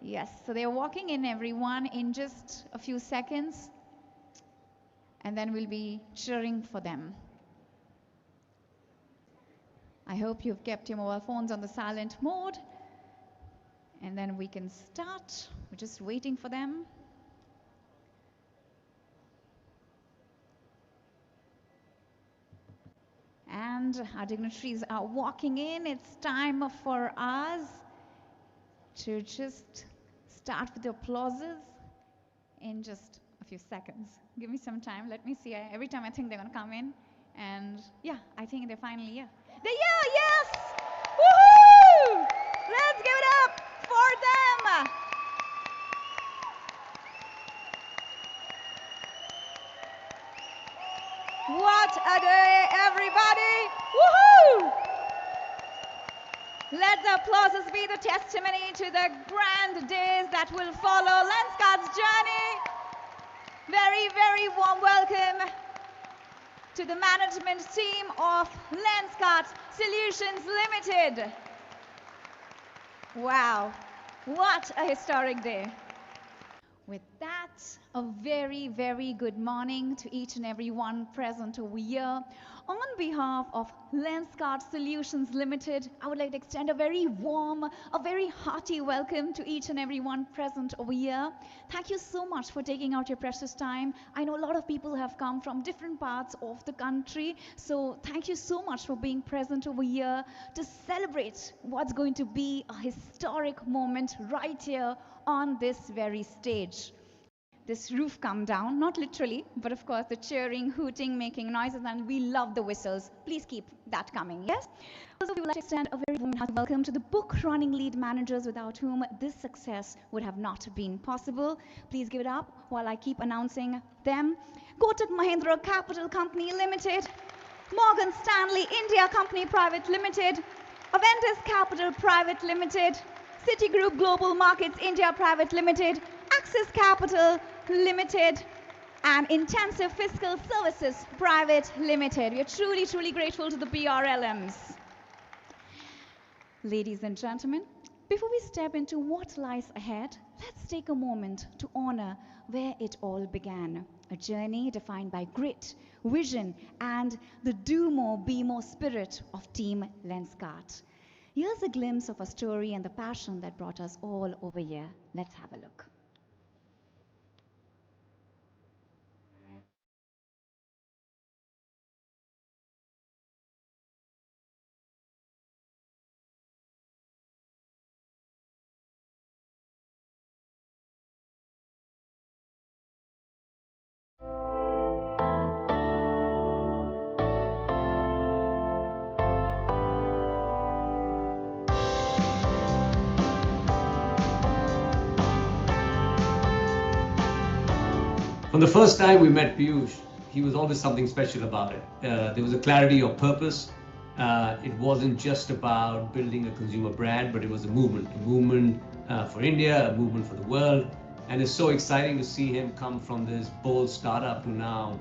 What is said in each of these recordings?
Yes, so they're walking in, everyone, in just a few seconds, and then we'll be cheering for them. I hope you've kept your mobile phones on the silent mode, and then we can start. We're just waiting for them. And our dignitaries are walking in. It's time for us to just start with the applauses in just a few seconds. Give me some time. Let me see. Every time I think they're going to come in. And yeah, I think they're finally here. They're here, yes! Woohoo! Let's give it up for them! What a day, everybody! Woohoo! Let the applauses be the testimony to the grand days that will follow Lenskart's journey. Very, very warm welcome to the management team of Lenskart Solutions Limited. Wow, what a historic day. With that, a very, very good morning to each and every one present over here. On behalf of Lenskart Solutions Limited, I would like to extend a very warm, a very hearty welcome to each and every one present over here. Thank you so much for taking out your precious time. I know a lot of people have come from different parts of the country, so thank you so much for being present over here to celebrate what's going to be a historic moment right here on this very stage. This roof come down, not literally, but of course the cheering, hooting, making noises, and we love the whistles. Please keep that coming, yes? Also, we would like to extend a very warm welcome to the book running lead managers without whom this success would have not been possible. Please give it up while I keep announcing them. Kotak Mahindra Capital Company Limited, Morgan Stanley India Company Private Limited, Aventus Capital Private Limited, Citigroup Global Markets India Private Limited, Axis Capital Limited, and Intensive Fiscal Services Private Limited. We are truly, truly grateful to the BRLMs. Ladies and gentlemen, before we step into what lies ahead, let's take a moment to honor where it all began. A journey defined by grit, vision, and the do more, be more spirit of Team Lenskart. Here's a glimpse of a story and the passion that brought us all over here. Let's have a look. From the first time we met Piyush, he was always something special about it. There was a clarity of purpose. It wasn't just about building a consumer brand, but it was a movement for India, a movement for the world. And it's so exciting to see him come from this bold startup to now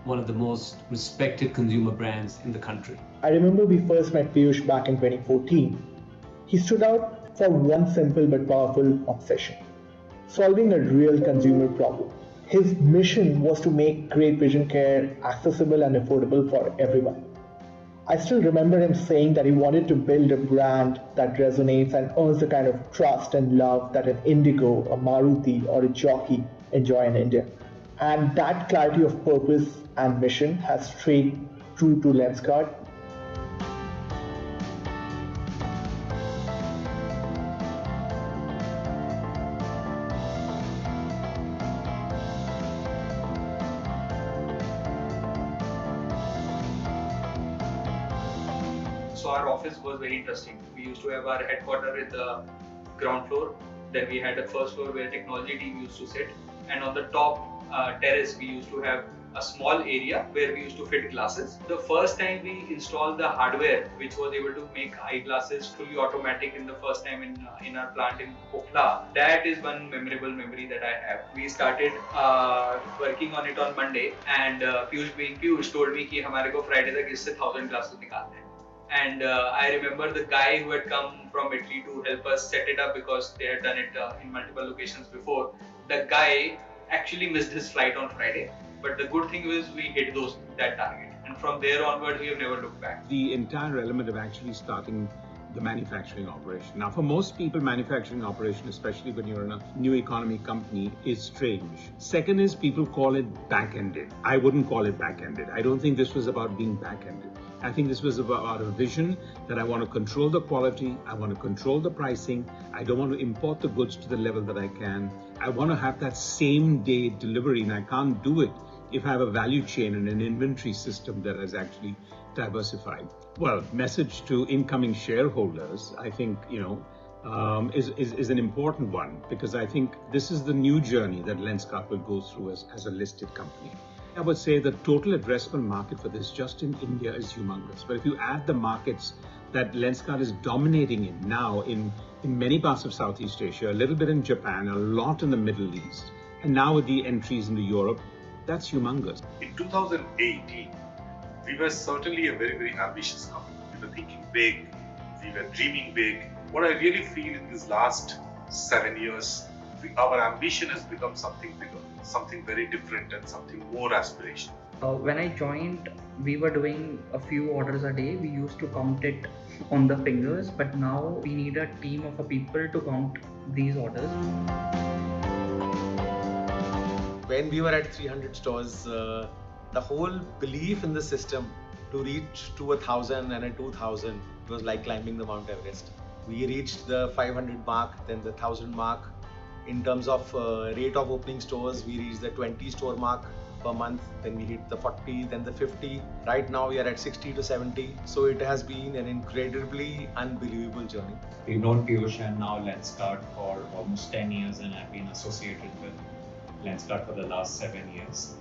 one of the most respected consumer brands in the country. I remember we first met Piyush back in 2014. He stood out for one simple but powerful obsession: solving a real consumer problem. His mission was to make great vision care accessible and affordable for everyone. I still remember him saying that he wanted to build a brand that resonates and earns the kind of trust and love that an Indigo, a Maruti, or a Jockey enjoy in India. And that clarity of purpose and mission has stayed true to Lenskart. So our office was very interesting. We used to have our headquarters in the ground floor. Then we had a first floor where technology team used to sit. And on the top terrace, we used to have a small area where we used to fit glasses. The first time we installed the hardware, which was able to make eyeglasses fully automatic in the first time in our plant in Pokhla, that is one memorable memory that I have. We started working on it on Monday, and Piyush being Piyush told me कि हमारे को Friday तक इससे 1000 glasses निकालने हैं. And I remember the guy who had come from Italy to help us set it up because they had done it in multiple locations before. The guy actually missed his flight on Friday, but the good thing was we hit that target, and from there onward we have never looked back. The entire element of actually starting the manufacturing operation. Now, for most people, manufacturing operation, especially when you're in a new economy company, is strange. Second is people call it back-ended. I wouldn't call it back-ended. I don't think this was about being back-ended. I think this was about a vision that I want to control the quality, I want to control the pricing, I don't want to import the goods to the level that I can. I want to have that same day delivery, and I can't do it if I have a value chain and an inventory system that is actually diversified. Well, message to incoming shareholders, I think, is an important one, because I think this is the new journey that Lenskart will go through as a listed company. I would say the total addressable market for this just in India is humongous. But if you add the markets that Lenskart is dominating in now in many parts of Southeast Asia, a little bit in Japan, a lot in the Middle East, and now with the entries into Europe, that's humongous. In 2018, we were certainly a very, very ambitious company. We were thinking big, we were dreaming big. What I really feel in these last 7 years, our ambition has become something bigger, something very different and something more aspirational. When I joined, we were doing a few orders a day. We used to count it on the fingers, but now we need a team of people to count these orders. When we were at 300 stores, the whole belief in the system to reach to 1,000 and a 2,000 was like climbing the Mount Everest. We reached the 500 mark, then the 1,000 mark. In terms of rate of opening stores, we reached the 20 store mark per month, then we hit the 40, then the 50. Right now we are at 60 to 70. So it has been an incredibly unbelievable journey. We've known Piyush and now Lenskart for almost 10 years, and I've been associated with Lenskart for the last 7 years.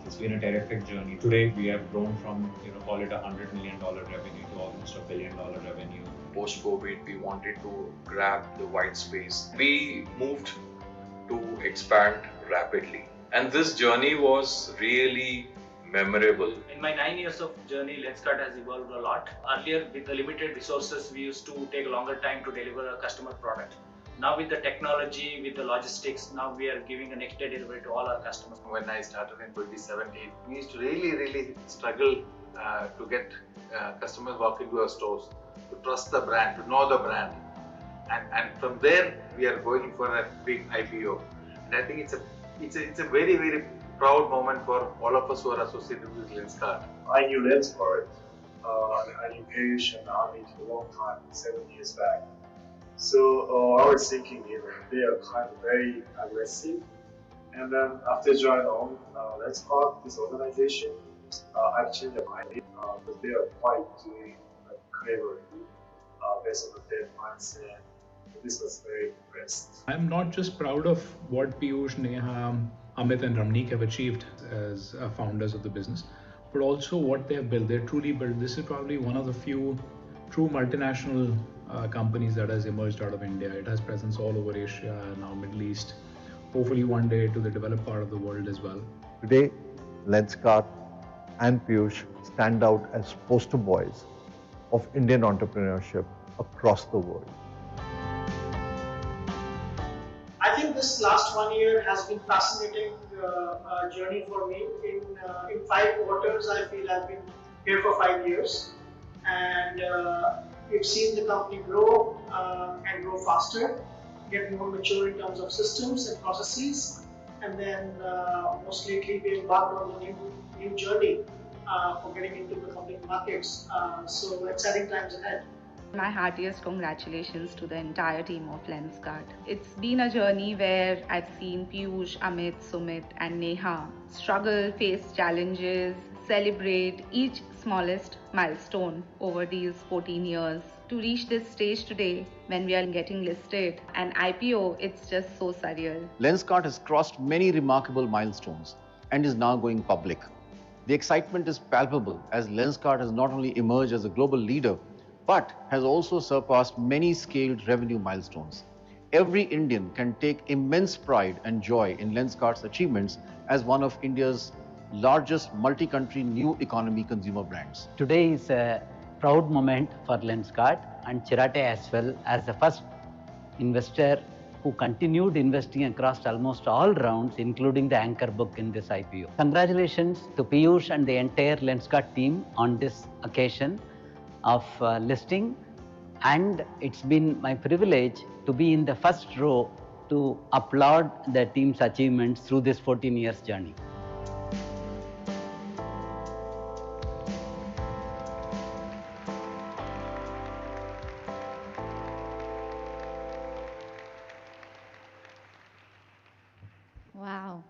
It's been a terrific journey. Today we have grown from, call it $100 million revenue to almost $1 billion revenue. Post-COVID, we wanted to grab the white space. We moved to expand rapidly. And this journey was really memorable. In my 9 years of journey, Lenskart has evolved a lot. Earlier, with the limited resources, we used to take a longer time to deliver a customer product. Now with the technology, with the logistics, now we are giving a next day delivery to all our customers. When I started in 2017, we used to really struggle to get customers walk into our stores, to trust the brand, to know the brand. And from there, we are going for a big IPO. And I think it's a very proud moment for all of us who are associated with Lenskart. I knew Lenskart. I knew Piyush and Amit for a long time, 7 years back. So I was thinking, they are kind of very aggressive. And then after joining on Lenskart, this organization, I've changed my mind because they are quite doing cleverly based on their mindset. This was very impressed. I'm not just proud of what Piyush, Neha, Amit and Ramneek have achieved as founders of the business, but also what they have built. They're truly built. This is probably one of the few true multinational companies that has emerged out of India. It has presence all over Asia, now Middle East, hopefully one day to the developed part of the world as well. Today, Lenskart and Piyush stand out as poster boys of Indian entrepreneurship across the world. I think this last 1 year has been fascinating journey for me. In 5 quarters, I feel I've been here for 5 years, and we've seen the company grow and grow faster, get more mature in terms of systems and processes, and then most lately we embarked on the new journey for getting into the public markets. So exciting times ahead. My heartiest congratulations to the entire team of Lenskart. It's been a journey where I've seen Piyush, Amit, Sumit and Neha struggle, face challenges, celebrate each smallest milestone over these 14 years. To reach this stage today, when we are getting listed, an IPO, it's just so surreal. Lenskart has crossed many remarkable milestones and is now going public. The excitement is palpable as Lenskart has not only emerged as a global leader, but has also surpassed many scaled revenue milestones. Every Indian can take immense pride and joy in Lenskart's achievements as one of India's largest multi-country new economy consumer brands. Today is a proud moment for Lenskart and Chirate as well as the first investor who continued investing across almost all rounds, including the anchor book in this IPO. Congratulations to Piyush and the entire Lenskart team on this occasion of listing. And it's been my privilege to be in the first row to applaud the team's achievements through this 14 years journey. Wow,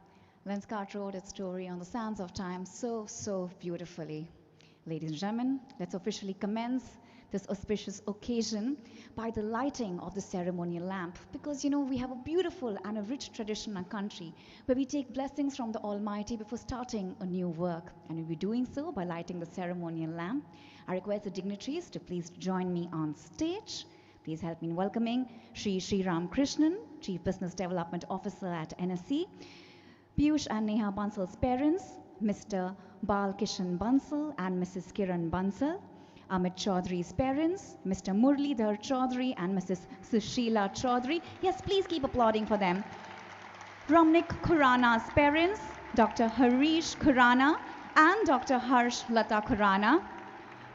Lenskart wrote its story on the sands of time so beautifully. Ladies and gentlemen, let's officially commence this auspicious occasion by the lighting of the ceremonial lamp, because you know we have a beautiful and a rich tradition in our country where we take blessings from the Almighty before starting a new work, and we'll be doing so by lighting the ceremonial lamp. I request the dignitaries to please join me on stage. Please help me in welcoming Sri Ram Krishnan, Chief Business Development Officer at NSE, Piyush and Neha Bansal's parents, Mr. Bal Kishan Bansal and Mrs. Kiran Bansal, Amit Chaudhary's parents, Mr. Murlidhar Chaudhary and Mrs. Sushila Chaudhary. Yes, please keep applauding for them. Ramnik Khurana's parents, Dr. Harish Khurana and Dr. Harsh Lata Khurana,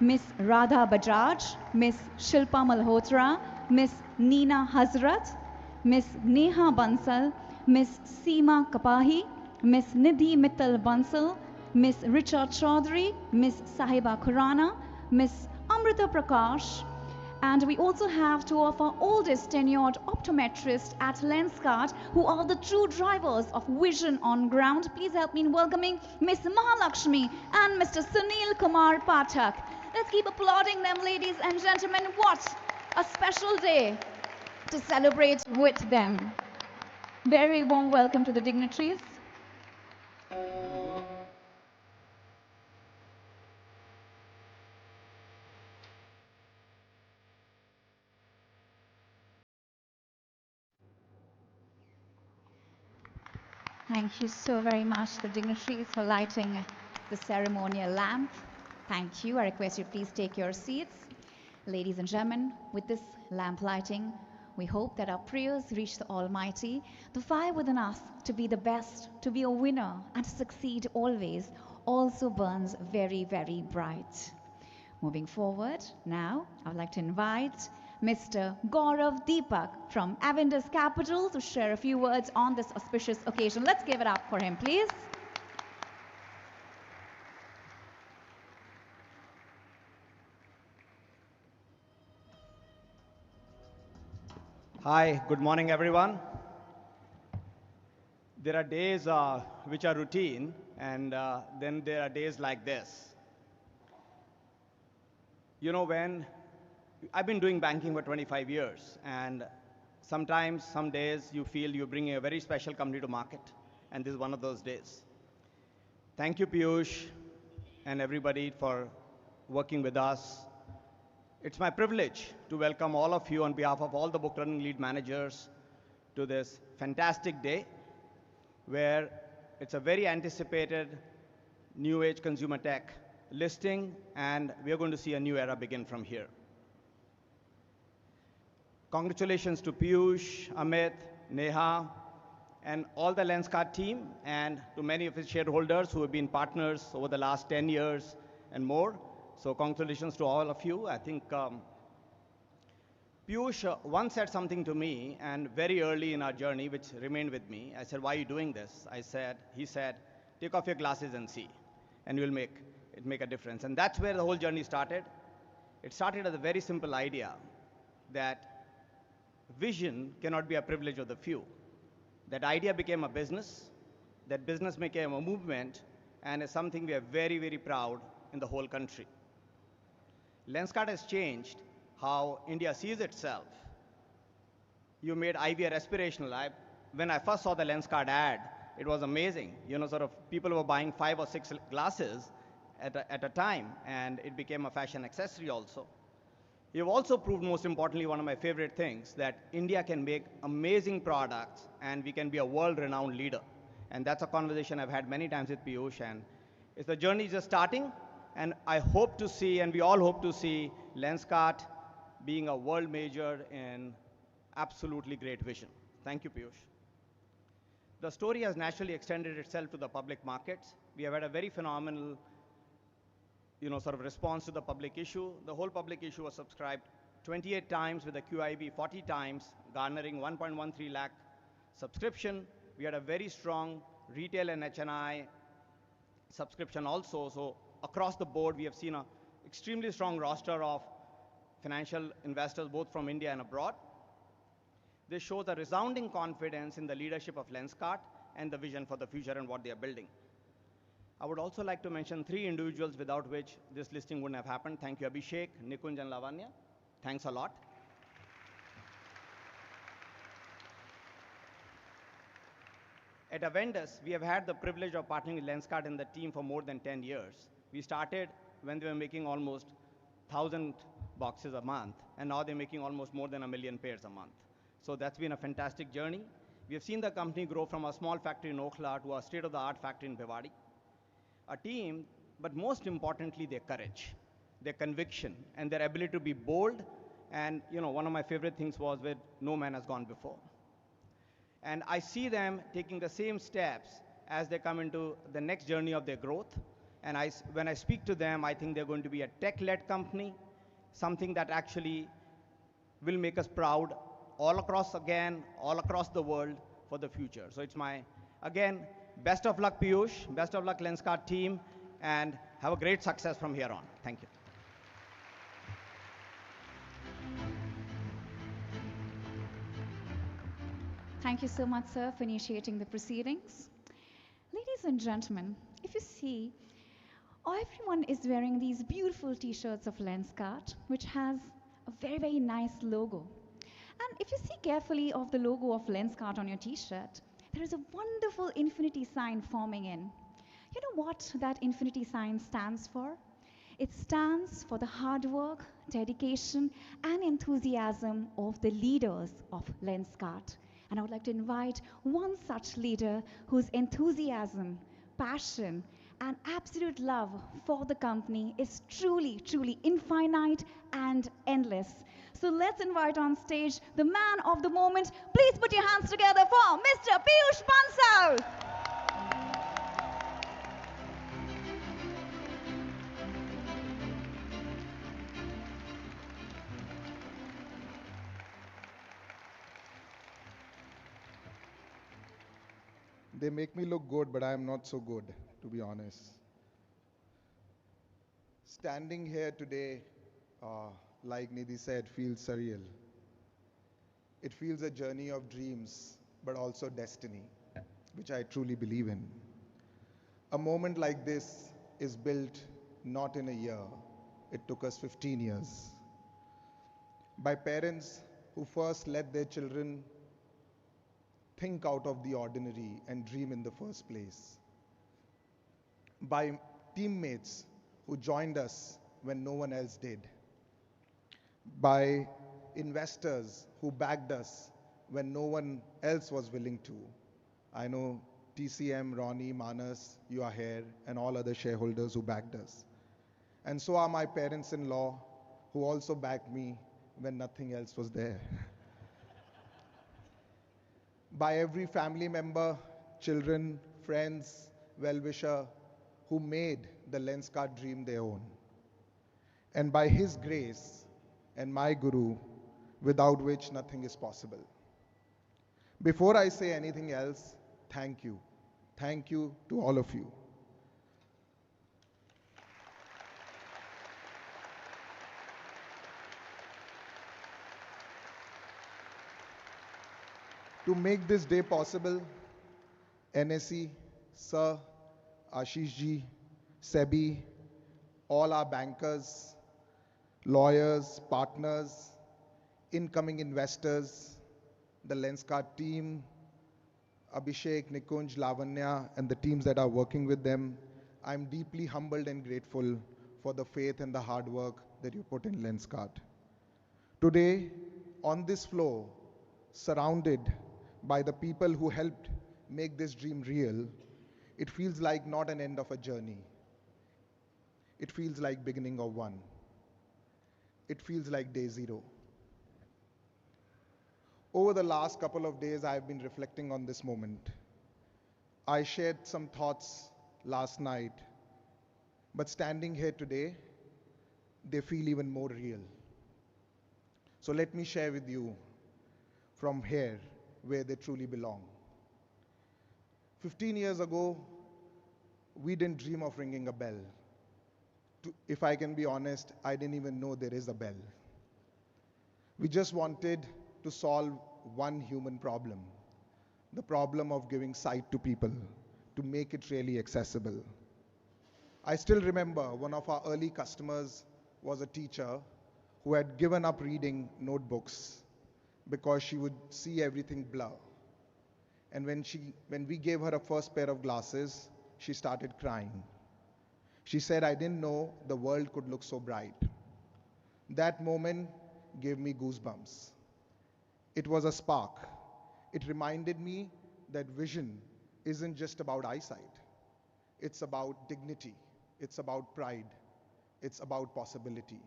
Miss Radha Bajaj, Miss Shilpa Malhotra, Miss Neena Hazrat, Miss Neha Bansal, Miss Seema Kapahi, Miss Nidhi Mittal Bansal, Miss Richa Chaudhary, Miss Sahiba Khurana, Miss Amrita Prakash, and we also have two of our oldest tenured optometrists at Lenskart who are the true drivers of vision on ground. Please help me in welcoming Miss Mahalakshmi and Mr. Sunil Kumar Pathak. Let's keep applauding them, ladies and gentlemen. What a special day to celebrate with them. Very warm welcome to the dignitaries. Thank you so very much, the dignitaries, for lighting the ceremonial lamp. Thank you. I request you please take your seats. Ladies and gentlemen, with this lamp lighting, we hope that our prayers reach the Almighty. The fire within us to be the best, to be a winner, and to succeed always also burns very bright. Moving forward, now I would like to invite Mr. Gaurav Deepak from Avendus Capital to share a few words on this auspicious occasion. Let's give it up for him, please. Hi, good morning, everyone. There are days which are routine, and then there are days like this. You know, when I've been doing banking for 25 years, and sometimes, some days, you feel you're bringing a very special company to market, and this is one of those days. Thank you, Piyush, and everybody for working with us. It's my privilege to welcome all of you on behalf of all the book running lead managers to this fantastic day, where it's a very anticipated new age consumer tech listing, and we are going to see a new era begin from here. Congratulations to Piyush, Amit, Neha, and all the Lenskart team, and to many of its shareholders who have been partners over the last 10 years and more. So congratulations to all of you. I think Piyush once said something to me, and very early in our journey, which remained with me. I said, "Why are you doing this?" He said, "Take off your glasses and see, and you'll make a difference." And that's where the whole journey started. It started as a very simple idea that vision cannot be a privilege of the few. That idea became a business. That business became a movement, and is something we are very proud in the whole country. Lenskart has changed how India sees itself. You made eyewear aspirational. When I first saw the Lenskart ad, it was amazing. You know, sort of people were buying 5 or 6 glasses at a time, and it became a fashion accessory also. You've also proved, most importantly, one of my favorite things, that India can make amazing products and we can be a world-renowned leader. And that's a conversation I've had many times with Piyush, and the journey is just starting, And I hope to see, and we all hope to see, Lenskart being a world major in absolutely great vision. Thank you, Piyush. The story has naturally extended itself to the public markets. We have had a very phenomenal, sort of response to the public issue. The whole public issue was subscribed 28 times with a QIB 40 times, garnering 1.13 lakh subscription. We had a very strong retail and HNI subscription also. So across the board, we have seen an extremely strong roster of financial investors, both from India and abroad. This shows a resounding confidence in the leadership of Lenskart and the vision for the future and what they are building. I would also like to mention 3 individuals without which this listing wouldn't have happened. Thank you, Abhishek, Nikunj, and Lavanya. Thanks a lot. At Aventus, we have had the privilege of partnering with Lenskart and the team for more than 10 years. We started when they were making almost 1,000 boxes a month, and now they're making almost more than 1 million pairs a month. So that's been a fantastic journey. We have seen the company grow from a small factory in Okhla to a state-of-the-art factory in Bhiwadi. A team, but most importantly, their courage, their conviction, and their ability to be bold. And one of my favorite things was where no man has gone before. And I see them taking the same steps as they come into the next journey of their growth. And when I speak to them, I think they're going to be a tech-led company, something that actually will make us proud all across the world for the future. So it's again, best of luck, Piyush, best of luck, Lenskart team, and have a great success from here on. Thank you. Thank you so much, sir, for initiating the proceedings. Ladies and gentlemen, if you see, everyone is wearing these beautiful t-shirts of Lenskart, which has a very, very nice logo. And if you see carefully of the logo of Lenskart on your t-shirt, there is a wonderful infinity sign forming in. You know what that infinity sign stands for? It stands for the hard work, dedication, and enthusiasm of the leaders of Lenskart. And I would like to invite one such leader whose enthusiasm, passion, and absolute love for the company is truly, truly infinite and endless. So let's invite on stage the man of the moment. Please put your hands together for Mr. Piyush Bansal. They make me look good, but I am not so good, to be honest. Standing here today, like Nidhi said, feels surreal. It feels a journey of dreams, but also destiny, which I truly believe in. A moment like this is built not in a year. It took us 15 years. By parents who first let their children think out of the ordinary and dream in the first place. By teammates who joined us when no one else did. By investors who backed us when no one else was willing to. I know TCM, Ronnie, Manas, you are here, and all other shareholders who backed us. And so are my parents-in-law, who also backed me when nothing else was there. By every family member, children, friends, well-wisher, who made the Lenskart dream their own. And by his grace and my guru, without which nothing is possible. Before I say anything else, thank you. Thank you to all of you. To make this day possible, NSE, Sir, Ashish ji, SEBI, all our bankers, lawyers, partners, incoming investors, the Lenskart team, Abhishek, Nikunj, Lavanya, and the teams that are working with them, I'm deeply humbled and grateful for the faith and the hard work that you put in Lenskart. Today, on this floor, surrounded by the people who helped make this dream real, it feels like not an end of a journey. It feels like beginning of one. It feels like day zero. Over the last couple of days, I've been reflecting on this moment. I shared some thoughts last night, but standing here today, they feel even more real. So let me share with you from here where they truly belong. 15 years ago, we didn't dream of ringing a bell. If I can be honest, I didn't even know there is a bell. We just wanted to solve one human problem, the problem of giving sight to people, to make it really accessible. I still remember one of our early customers was a teacher who had given up reading notebooks because she would see everything blur. And when we gave her a first pair of glasses, she started crying. She said, "I didn't know the world could look so bright." That moment gave me goosebumps. It was a spark. It reminded me that vision isn't just about eyesight. It's about dignity. It's about pride. It's about possibility.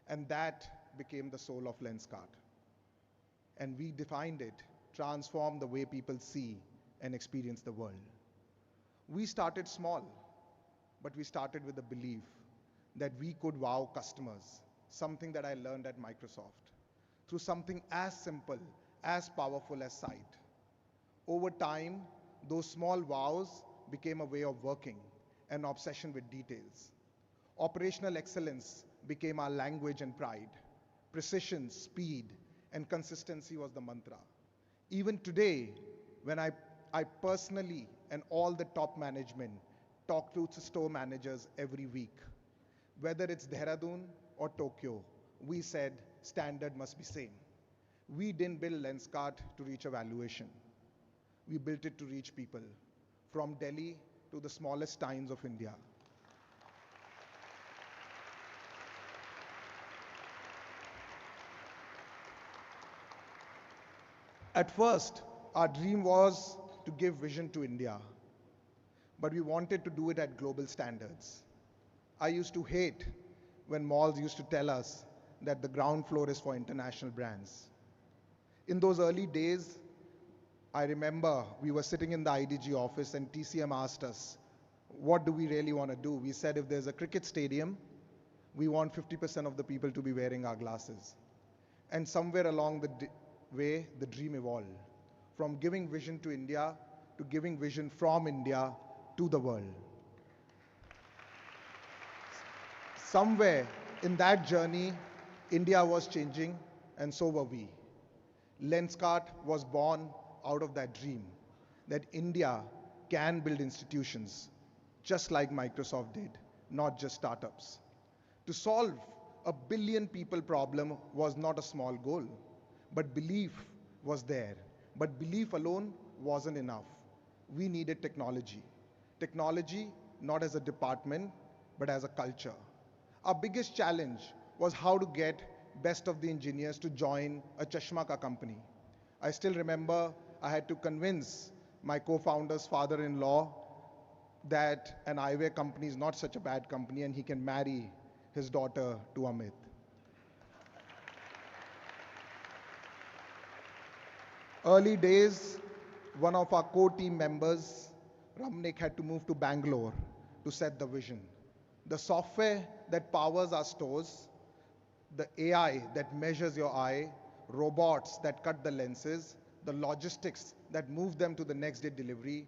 And that became the soul of Lenskart. And we defined it, transformed the way people see and experience the world. We started small, but we started with the belief that we could wow customers, something that I learned at Microsoft, through something as simple, as powerful as sight. Over time, those small wows became a way of working, an obsession with details. Operational excellence became our language and pride. Precision, speed, and consistency was the mantra. Even today, when I personally and all the top management talk to store managers every week, whether it's Dehradun or Tokyo, we said standard must be same. We didn't build Lenskart to reach a valuation. We built it to reach people, from Delhi to the smallest towns of India. At first, our dream was to give vision to India, but we wanted to do it at global standards. I used to hate when malls used to tell us that the ground floor is for international brands. In those early days, I remember we were sitting in the IDG office and TCM asked us, what do we really want to do? We said if there's a cricket stadium, we want 50% of the people to be wearing our glasses. And somewhere along the way, the dream evolved from giving vision to India to giving vision from India to the world. Somewhere in that journey, India was changing and so were we. Lenskart was born out of that dream that India can build institutions just like Microsoft did, not just startups. To solve a billion people problem was not a small goal, but belief was there. But belief alone wasn't enough. We needed technology. Technology not as a department, but as a culture. Our biggest challenge was how to get best of the engineers to join a Chashma ka company. I still remember I had to convince my co-founder's father-in-law that an eyewear company is not such a bad company and he can marry his daughter to Amit. Early days, one of our core team members, Ramnik, had to move to Bangalore to set the vision. The software that powers our stores, the AI that measures your eye, robots that cut the lenses, the logistics that move them to the next day delivery,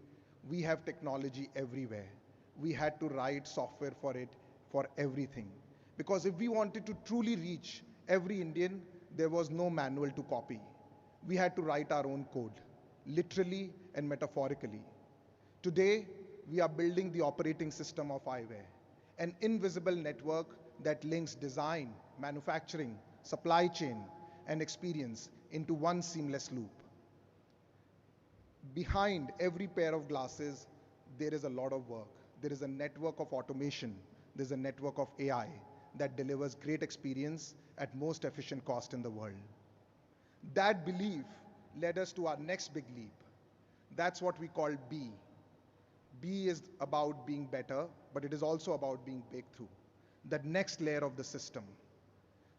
we have technology everywhere. We had to write software for it, for everything. Because if we wanted to truly reach every Indian, there was no manual to copy. We had to write our own code, literally and metaphorically. Today, we are building the operating system of eyewear, an invisible network that links design, manufacturing, supply chain, and experience into one seamless loop. Behind every pair of glasses, there is a lot of work. There is a network of automation. There's a network of AI that delivers great experience at most efficient cost in the world. That belief led us to our next big leap. That's what we call B. B is about being better, but it is also about being breakthrough. that next layer of the system.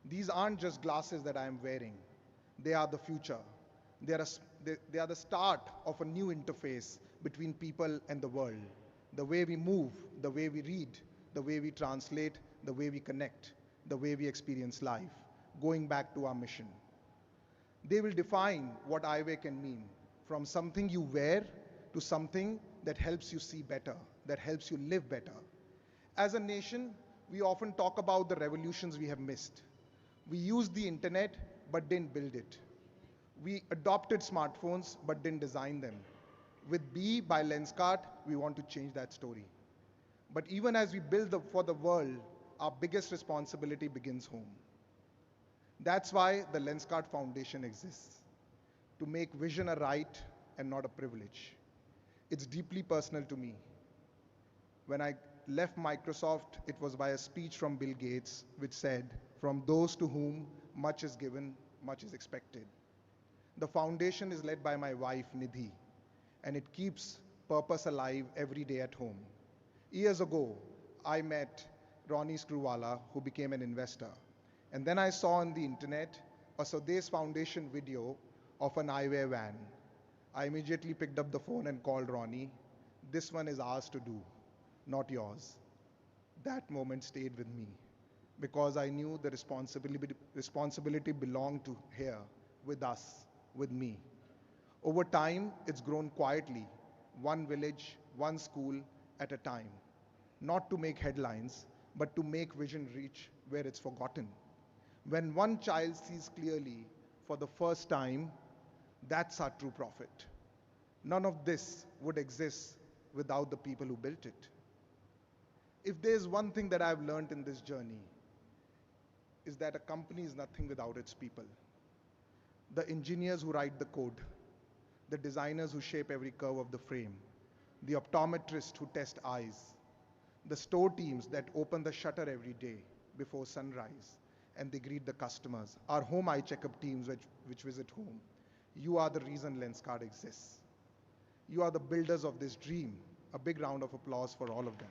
These aren't just glasses that I am wearing. They are the future. They are the start of a new interface between people and the world. The way we move, the way we read, the way we translate, the way we connect, the way we experience life, going back to our mission. They will define what eyewear can mean, from something you wear to something that helps you see better, that helps you live better. As a nation, we often talk about the revolutions we have missed. We used the internet but didn't build it. We adopted smartphones but didn't design them. With B by Lenskart, we want to change that story. But even as we build for the world, our biggest responsibility begins home. That's why the Lenskart Foundation exists, to make vision a right and not a privilege. It's deeply personal to me. When I left Microsoft, it was by a speech from Bill Gates, which said, "From those to whom much is given, much is expected." The foundation is led by my wife, Nidhi, and it keeps purpose alive every day at home. Years ago, I met Ronnie Screwwala, who became an investor. And then I saw on the internet a Swadesh Foundation video of an eyewear van. I immediately picked up the phone and called Ronnie. "This one is ours to do, not yours." That moment stayed with me because I knew the responsibility belonged to here, with us, with me. Over time, it's grown quietly, one village, one school at a time. Not to make headlines, but to make vision reach where it's forgotten. When one child sees clearly for the first time, that's our true profit. None of this would exist without the people who built it. If there's one thing that I've learned in this journey, is that a company is nothing without its people. The engineers who write the code, the designers who shape every curve of the frame, the optometrists who test eyes, the store teams that open the shutter every day before sunrise, and they greet the customers, our home eye checkup teams which visit home. You are the reason Lenskart exists. You are the builders of this dream. A big round of applause for all of them.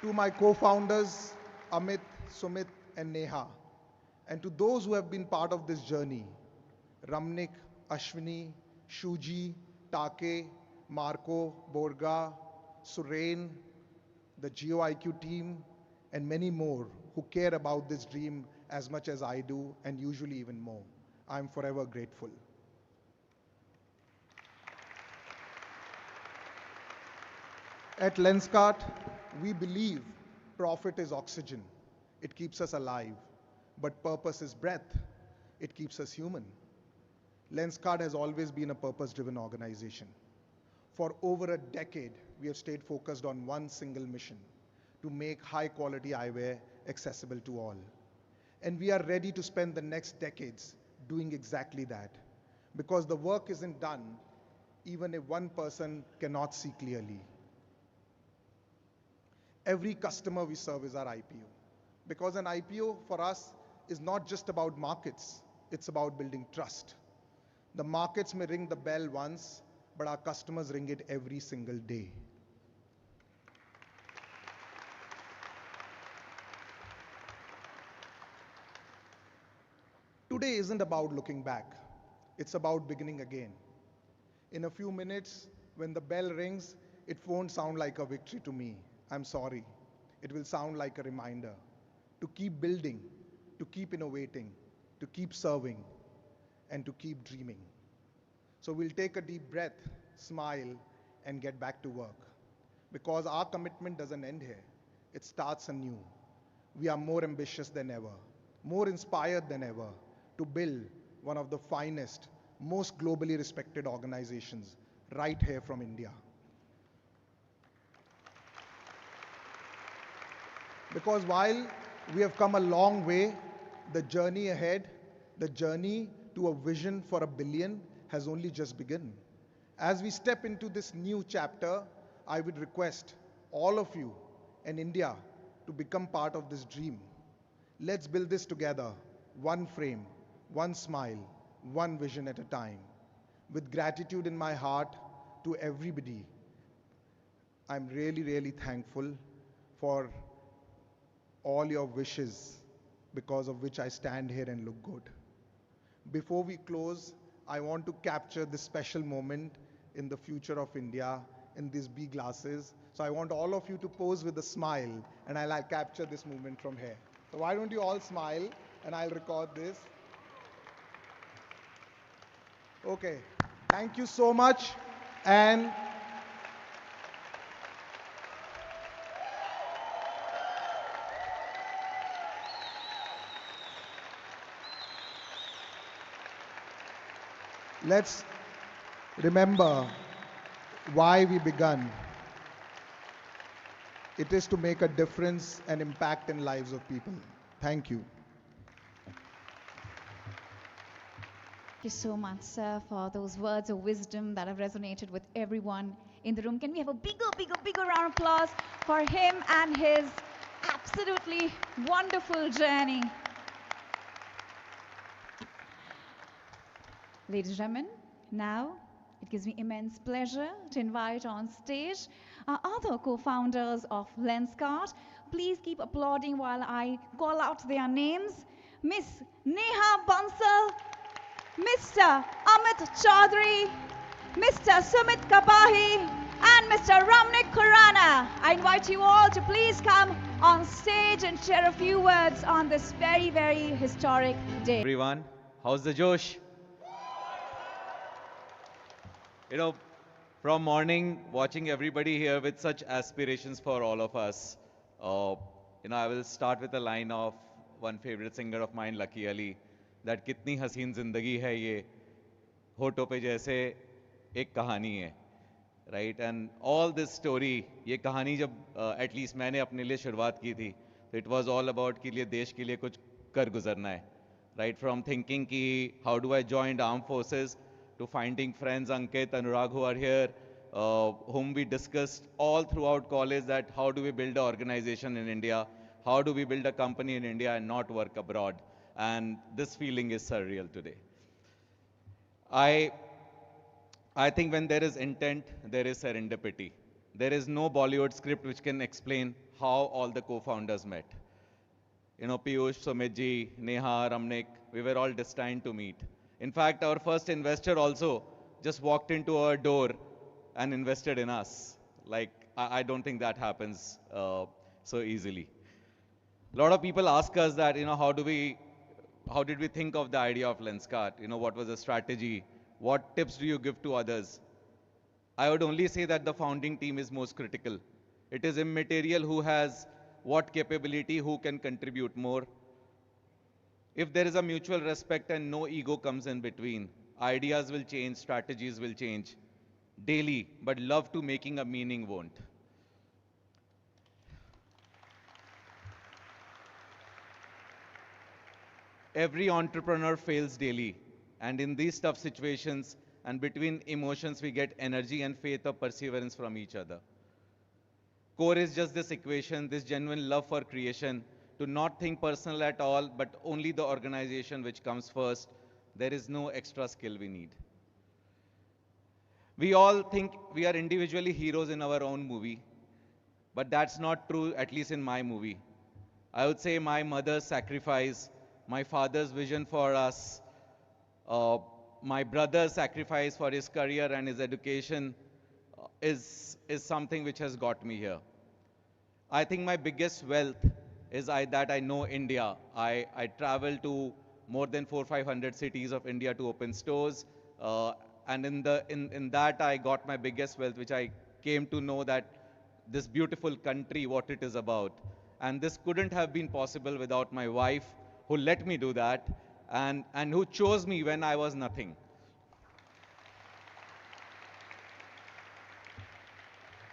To my co-founders, Amit, Sumit, and Neha, and to those who have been part of this journey, Ramnik, Ashwini, Shuji, Take, Marco, Borga, Surain, the GeoIQ team, and many more who care about this dream as much as I do, and usually even more. I'm forever grateful. At Lenskart, we believe profit is oxygen. It keeps us alive. But purpose is breath. It keeps us human. Lenskart has always been a purpose-driven organization. For over a decade, we have stayed focused on one single mission: to make high-quality eyewear accessible to all. And we are ready to spend the next decades doing exactly that, because the work isn't done even if one person cannot see clearly. Every customer we serve is our IPO, because an IPO for us is not just about markets, it's about building trust. The markets may ring the bell once, but our customers ring it every single day. Today isn't about looking back, it's about beginning again. In a few minutes, when the bell rings, it won't sound like a victory to me. I'm sorry. It will sound like a reminder to keep building, to keep innovating, to keep serving, and to keep dreaming. So we'll take a deep breath, smile, and get back to work. Because our commitment doesn't end here. It starts anew. We are more ambitious than ever, more inspired than ever, to build one of the finest, most globally respected organizations right here from India. Because while we have come a long way, the journey ahead, the journey to a vision for 1 billion has only just begun. As we step into this new chapter, I would request all of you and India to become part of this dream. Let's build this together, one frame, one smile, one vision at a time. With gratitude in my heart to everybody I'm really, really thankful for all your wishes because of which I stand here and look good. Before we close, I want to capture this special moment in the future of India in these big glasses. So I want all of you to pose with a smile, and I'll capture this moment from here. So why don't you all smile, and I'll record this. Okay, thank you so much. And let's remember why we began. It is to make a difference and impact in lives of people. Thank you. Thank you so much, sir, for those words of wisdom that have resonated with everyone in the room. Can we have a bigger, bigger, bigger round of applause for him and his absolutely wonderful journey? Ladies and gentlemen, now it gives me immense pleasure to invite on stage our other co-founders of Lenskart. Please keep applauding while I call out their names. Miss Neha Bansal, Mr. Amit Chaudhary, Mr. Sumit Kapahi, and Mr. Ramnik Khurana. I invite you all to please come on stage and share a few words on this very, very historic day. Everyone, how's the Josh? You know, from morning, watching everybody here with such aspirations for all of us, I will start with a line of one favorite singer of mine, Lucky Ali, that कितनी हसीन जिंदगी है ये, होठों पे जैसे एक कहानी है, right? And all this story, ये कहानी जब at least मैंने अपने लिए शुरुआत की थी, तो it was all about कि लिए देश के लिए कुछ कर गुजरना है, right? From thinking कि how do I join the armed forces, to finding friends, Ankit, Anurag, who are here, whom we discussed all throughout college that how do we build an organization in India, how do we build a company in India and not work abroad. And this feeling is surreal today. I think when there is intent, there is serendipity. There is no Bollywood script which can explain how all the co-founders met. Piyush, Sumit, Neha, Ramnik, we were all destined to meet. In fact, our first investor also just walked into our door and invested in us. Like, I don't think that happens so easily. A lot of people ask us that, how did we think of the idea of Lenskart? What was the strategy? What tips do you give to others? I would only say that the founding team is most critical. It is immaterial who has what capability, who can contribute more. If there is a mutual respect and no ego comes in between, ideas will change, strategies will change daily, but love to making a meaning won't. Every entrepreneur fails daily, and in these tough situations and between emotions, we get energy and faith of perseverance from each other. Core is just this equation, this genuine love for creation, to not think personal at all, but only the organization which comes first. There is no extra skill we need. We all think we are individually heroes in our own movie, but that's not true, at least in my movie. I would say my mother's sacrifice, my father's vision for us, my brother's sacrifice for his career and his education is something which has got me here. I think my biggest wealth is that I know India. I travel to more than 400-500 cities of India to open stores, and in that I got my biggest wealth, which I came to know that this beautiful country, what it is about. And this couldn't have been possible without my wife, who let me do that, and who chose me when I was nothing.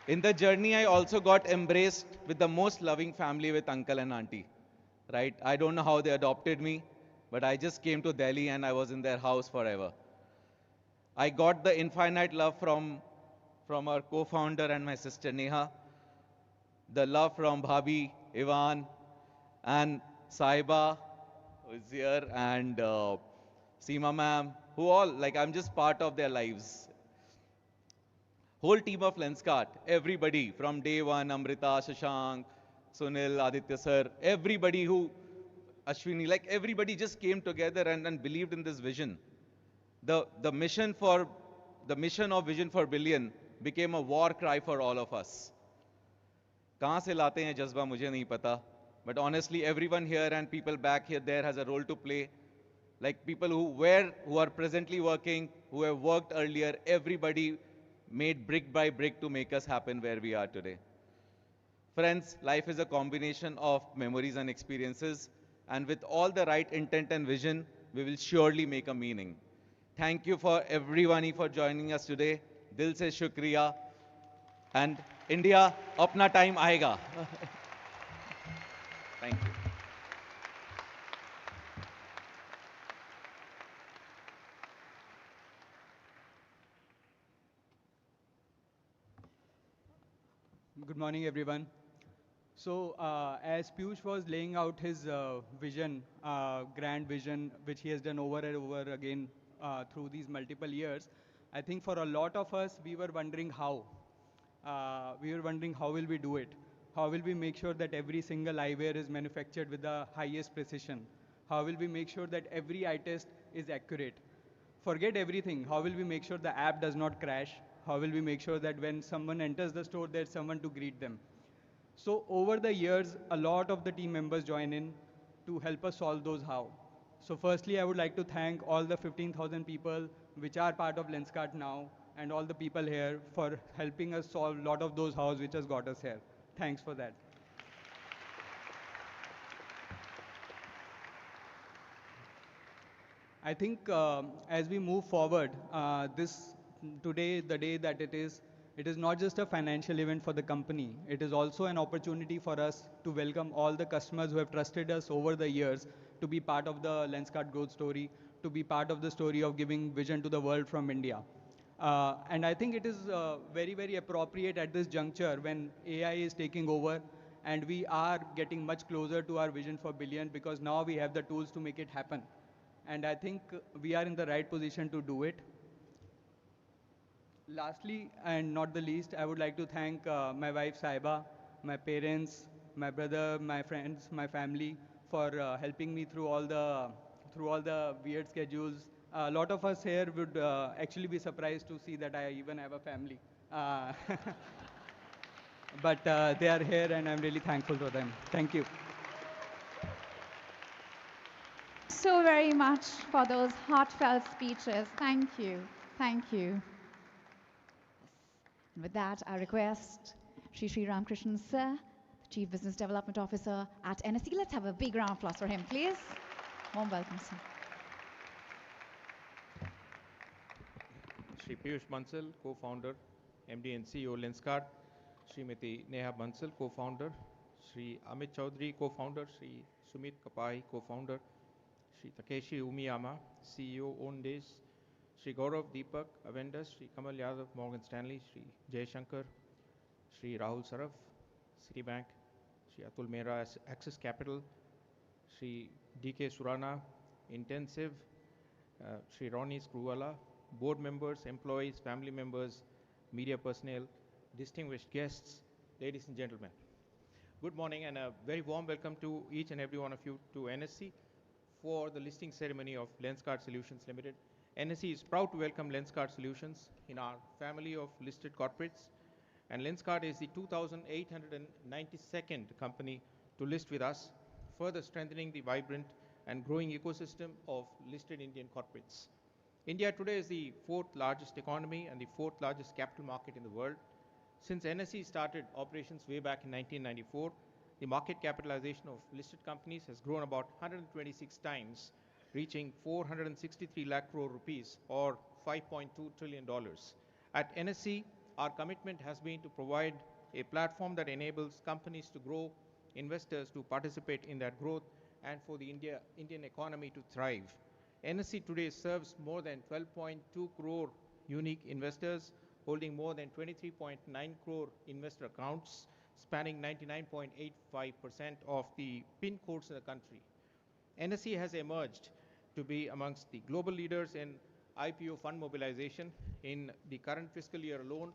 In the journey, I also got embraced with the most loving family with uncle and auntie, right? I don't know how they adopted me, but I just came to Delhi and I was in their house forever. I got the infinite love from our co-founder and my sister Neha, the love from Bhabhi, Ivan, and Saiba, who is here, and Seema ma'am, who all, I'm just part of their lives. Whole team of Lenskart, everybody from day one, Amrita, Shashank, Sunil, Aditya sir, everybody who, Ashwini, like everybody just came together and believed in this vision. The mission for, the mission of Vision for Billion became a war cry for all of us. कहाँ से लाते हैं जज्बा मुझे नहीं पता, but honestly everyone here and people back here there has a role to play. Like people who are presently working, who have worked earlier, everybody made brick by brick to make us happen where we are today. Friends, life is a combination of memories and experiences, and with all the right intent and vision, we will surely make a meaning. Thank you for everyone for joining us today. Dil se shukriya, and India, apna time aayega. Thank you. Good morning, everyone. So, as Piyush was laying out his vision, grand vision, which he has done over and over again through these multiple years, I think for a lot of us, we were wondering how. We were wondering how will we do it? How will we make sure that every single eyewear is manufactured with the highest precision? How will we make sure that every eye test is accurate? Forget everything. How will we make sure the app does not crash? How will we make sure that when someone enters the store, there's someone to greet them? So over the years, a lot of the team members join in to help us solve those how. So firstly, I would like to thank all the 15,000 people which are part of Lenskart now and all the people here for helping us solve a lot of those hows which has got us here. Thanks for that. I think as we move forward, this today, the day that it is not just a financial event for the company. It is also an opportunity for us to welcome all the customers who have trusted us over the years to be part of the Lenskart growth story, to be part of the story of giving vision to the world from India. And I think it is very, very appropriate at this juncture when AI is taking over and we are getting much closer to our vision for billion because now we have the tools to make it happen. And I think we are in the right position to do it. Lastly, and not the least, I would like to thank my wife Saiba, my parents, my brother, my friends, my family for helping me through all the weird schedules. A lot of us here would actually be surprised to see that I even have a family. But they are here and I'm really thankful for them. Thank you. So very much for those heartfelt speeches. Thank you. Thank you. And with that, I request Sri Ramkrishnan Sir, the Chief Business Development Officer at NSE. Let's have a big round of applause for him, please. Warm welcome, sir. Sri Piyush Bansal, co-founder, MD and CEO Lenskart. Srimati Neha Bansal, co-founder. Sri Amit Chaudhary, co-founder. Sri Sumit Kapai, co-founder. Sri Takeshi Umiyama, CEO Owndays. Sri Gaurav Deepak, Avendas. Sri Kamal Yadav, Morgan Stanley. Sri Jay Shankar. Sri Rahul Saraf, Citibank. Sri Atul Mehra, Axis Capital. Sri DK Surana, Intensive. Sri Ronnie Screwala, board members, employees, family members, media personnel, distinguished guests, ladies and gentlemen. Good morning and a very warm welcome to each and every one of you to NSE for the listing ceremony of Lenskart Solutions Limited. NSE is proud to welcome Lenskart Solutions in our family of listed corporates, and Lenskart is the 2,892nd company to list with us, further strengthening the vibrant and growing ecosystem of listed Indian corporates. India today is the fourth largest economy and the fourth largest capital market in the world. Since NSE started operations way back in 1994, the market capitalization of listed companies has grown about 126 times, reaching 463 lakh crore rupees or $5.2 trillion. At NSE, our commitment has been to provide a platform that enables companies to grow, investors to participate in that growth, and for the Indian economy to thrive. NSE today serves more than 12.2 crore unique investors, holding more than 23.9 crore investor accounts, spanning 99.85% of the PIN codes in the country. NSE has emerged to be amongst the global leaders in IPO fund mobilization. In the current fiscal year alone,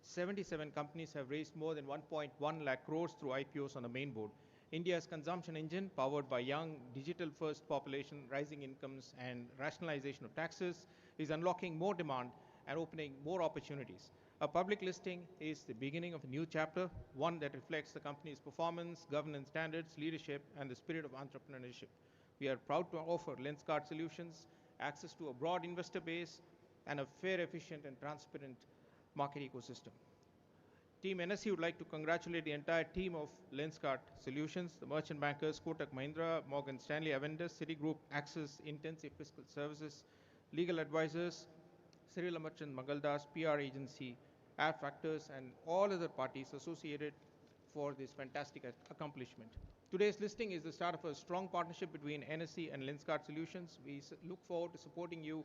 77 companies have raised more than 1.1 lakh crores through IPOs on the main board. India's consumption engine, powered by young, digital-first population, rising incomes, and rationalization of taxes, is unlocking more demand and opening more opportunities. A public listing is the beginning of a new chapter, one that reflects the company's performance, governance standards, leadership, and the spirit of entrepreneurship. We are proud to offer Lenskart Solutions access to a broad investor base and a fair, efficient, and transparent market ecosystem. Team NSE would like to congratulate the entire team of Lenskart Solutions, the merchant bankers, Kotak Mahindra, Morgan Stanley, Avendus, Citigroup, Axis, Intensive Fiscal Services, legal advisors, Cyril Merchant Mangaldas, PR agency, Air Factors, and all other parties associated for this fantastic accomplishment. Today's listing is the start of a strong partnership between NSE and Lenskart Solutions. We look forward to supporting you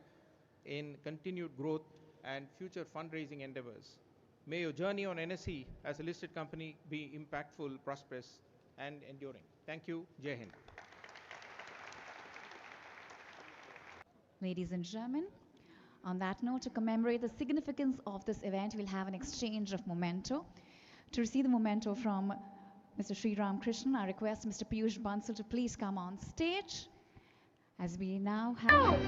in continued growth and future fundraising endeavors. May your journey on NSE as a listed company be impactful, prosperous, and enduring. Thank you. Jai Hind. Ladies and gentlemen, on that note, to commemorate the significance of this event, we'll have an exchange of memento. To receive the memento from Mr. Sri Ram Krishnan, I request Mr. Piyush Bansal to please come on stage as we now have...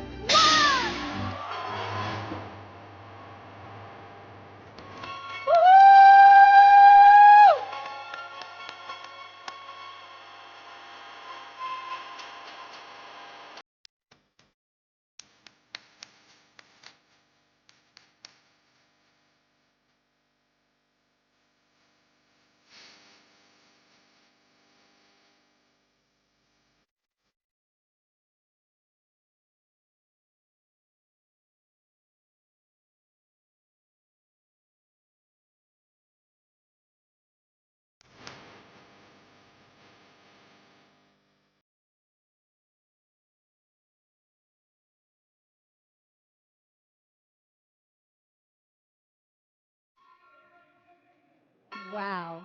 Wow.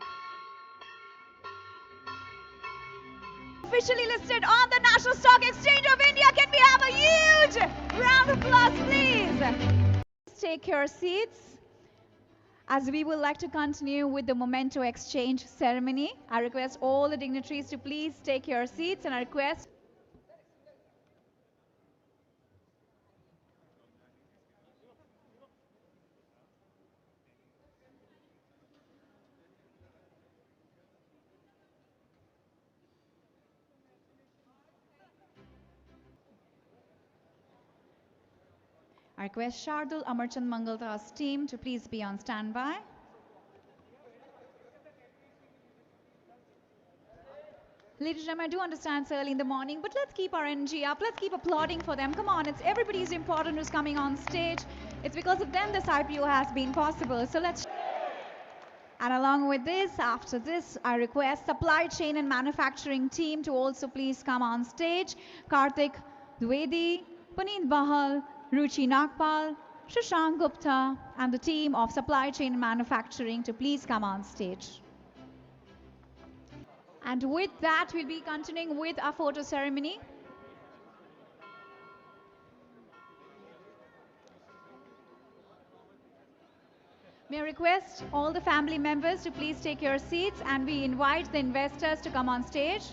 Officially listed on the National Stock Exchange of India. Can we have a huge round of applause, please? Take your seats as we would like to continue with the memento exchange ceremony. I request all the dignitaries to please take your seats, and I request Shardul Amarchand Mangaldas team to please be on standby. Ladies and gentlemen, I do understand it's early in the morning, but let's keep our energy up. Let's keep applauding for them. Come on, it's everybody's important who's coming on stage. It's because of them this IPO has been possible. So let's... And along with this, after this, I request supply chain and manufacturing team to also please come on stage. Karthik Dwivedi, Puneet Bahal, Ruchi Nagpal, Shashank Gupta, and the team of supply chain and manufacturing to please come on stage. And with that, we'll be continuing with our photo ceremony. May I request all the family members to please take your seats, and we invite the investors to come on stage.